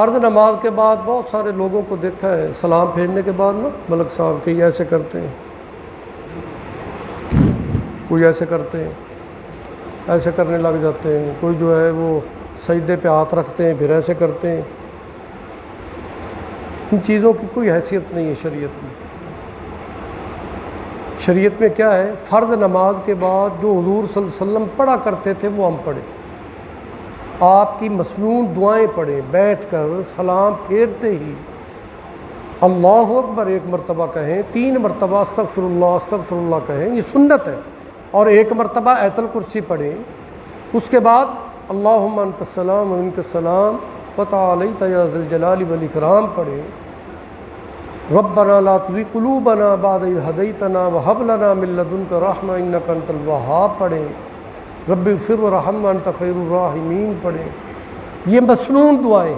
فرض نماز کے بعد بہت سارے لوگوں کو دیکھا ہے سلام پھیرنے کے بعد نا ملک صاحب کئی ایسے کرتے ہیں، کوئی ایسے کرتے ہیں، ایسے کرنے لگ جاتے ہیں، کوئی جو ہے وہ سجدے پہ ہاتھ رکھتے ہیں پھر ایسے کرتے ہیں۔ ان چیزوں کی کوئی حیثیت نہیں ہے شریعت میں۔ شریعت میں کیا ہے، فرض نماز کے بعد جو حضور صلی اللہ علیہ وسلم پڑھا کرتے تھے وہ ہم پڑھیں، آپ کی مسنون دعائیں پڑھیں، بیٹھ کر سلام پھیرتے ہی اللہ اکبر 1 مرتبہ کہیں، 3 مرتبہ استغفر اللہ کہیں، یہ سنت ہے، اور 1 مرتبہ آیت الکرسی پڑھیں۔ اس کے بعد اللہم انت السلام و منک السلام وتعالیت یا ذی الجلال والاکرام پڑھیں۔ ربنا لا تزغ قلوبنا بعد اذ ہدیتنا وہب لنا من لدنک رحمۃ انک انت الوہاب پڑھیں۔ رب اغفر وارحم وانت خیر الراحمین پڑھیں۔ یہ مسنون دعائیں،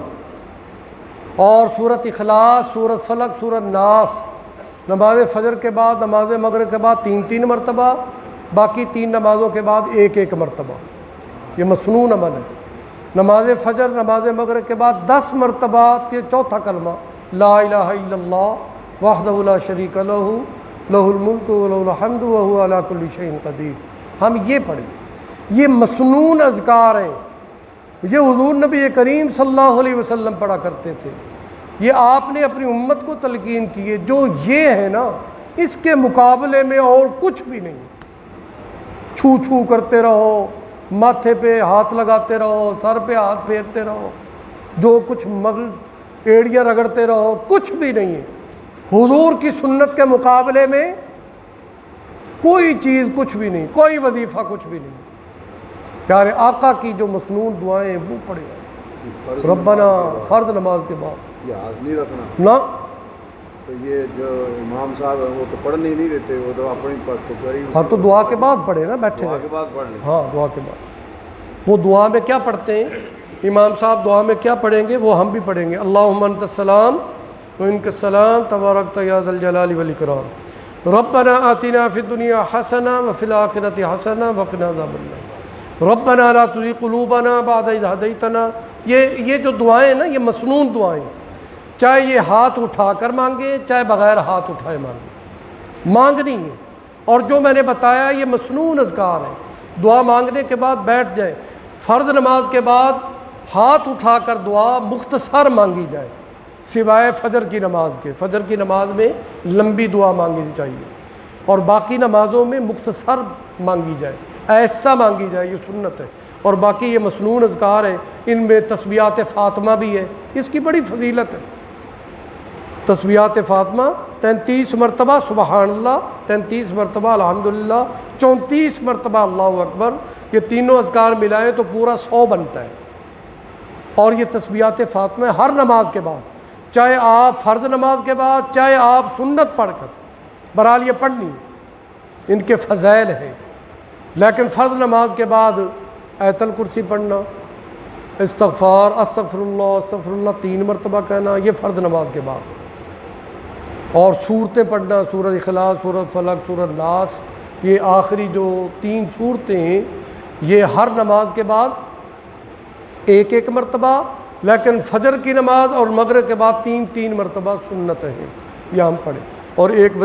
اور سورۃ اخلاص، سورۃ فلق، سورۃ ناس نماز فجر کے بعد، نماز مغرب کے بعد 3 مرتبہ، باقی 3 نمازوں کے بعد 1 مرتبہ، یہ مسنون عمل ہے۔ نماز فجر، نماز مغرب کے بعد 10 مرتبہ چوتھا کلمہ لا الہ الا اللہ وحدہ لا شریک لہ لہ الملک ولہ الحمد وہو علی کل شیء قدیر، ہم یہ پڑھیں۔ یہ مسنون اذکار ہیں، یہ حضور نبی کریم صلی اللہ علیہ وسلم پڑھا کرتے تھے، یہ آپ نے اپنی امت کو تلقین کی ہے۔ جو یہ ہے نا، اس کے مقابلے میں اور کچھ بھی نہیں۔ چھو چھو کرتے رہو، ماتھے پہ ہاتھ لگاتے رہو، سر پہ ہاتھ پھیرتے رہو، جو کچھ ایڑیاں رگڑتے رہو، کچھ بھی نہیں ہے۔ حضور کی سنت کے مقابلے میں کوئی چیز کچھ بھی نہیں، کوئی وظیفہ کچھ بھی نہیں۔ پیارے آقا کی جو مسنون دعائیں ہیں وہ پڑھیں۔ ربنا فرض نماز کے بعد یہ ہاتھ نہیں رکھنا نہ، تو یہ جو امام صاحب ہیں وہ تو پڑھنے ہی نہیں دیتے، وہ تو اپنی چکری ہاں تو دعا کے بعد پڑھے نا، بیٹھے دعا رہے۔ کے بعد پڑھ لیں۔ ہاں دعا کے بعد وہ دعا میں کیا پڑھتے ہیں، امام صاحب دعا میں کیا پڑھیں گے وہ ہم بھی پڑھیں گے۔ اللہم انت السلام و منک السلام تبارکت یا ذا الجلال والاکرام، ربنا آتنا فی الدنیا حسنہ وفی الآخرۃ حسنہ وقنا عذاب النار، ربنا لا تزغ قلوبنا بعد اذ ہدیتنا۔ یہ جو دعائیں ہیں نا، یہ مسنون دعائیں، چاہے یہ ہاتھ اٹھا کر مانگے چاہے بغیر ہاتھ اٹھائے مانگے، مانگنی ہے۔ اور جو میں نے بتایا یہ مسنون اذکار ہیں۔ دعا مانگنے کے بعد بیٹھ جائے، فرض نماز کے بعد ہاتھ اٹھا کر دعا مختصر مانگی جائے، سوائے فجر کی نماز کے۔ فجر کی نماز میں لمبی دعا مانگنی چاہیے، اور باقی نمازوں میں مختصر مانگی جائے، ایسا مانگی جائے، یہ سنت ہے۔ اور باقی یہ مسنون اذکار ہیں، ان میں تسبیحات فاطمہ بھی ہے، اس کی بڑی فضیلت ہے۔ تسبیحات فاطمہ 33 مرتبہ سبحان اللہ، 33 مرتبہ الحمدللہ، 34 مرتبہ اللہ اکبر، یہ تینوں اذکار ملائیں تو پورا 100 بنتا ہے۔ اور یہ تسبیحات فاطمہ ہر نماز کے بعد، چاہے آپ فرض نماز کے بعد چاہے آپ سنت پڑھ کر، بہرحال یہ پڑھنی ہے، ان کے فضائل ہیں۔ لیکن فرض نماز کے بعد آیت الکرسی پڑھنا، استغفار استغفر اللہ 3 مرتبہ کہنا، یہ فرض نماز کے بعد۔ اور صورتیں پڑھنا، سورۃ اخلاص، سورۃ فلق، سورۃ ناس، یہ آخری جو 3 صورتیں ہیں یہ ہر نماز کے بعد 1 مرتبہ، لیکن فجر کی نماز اور مغرب کے بعد 3 مرتبہ سنت ہیں، یہ ہم پڑھیں۔ اور ایک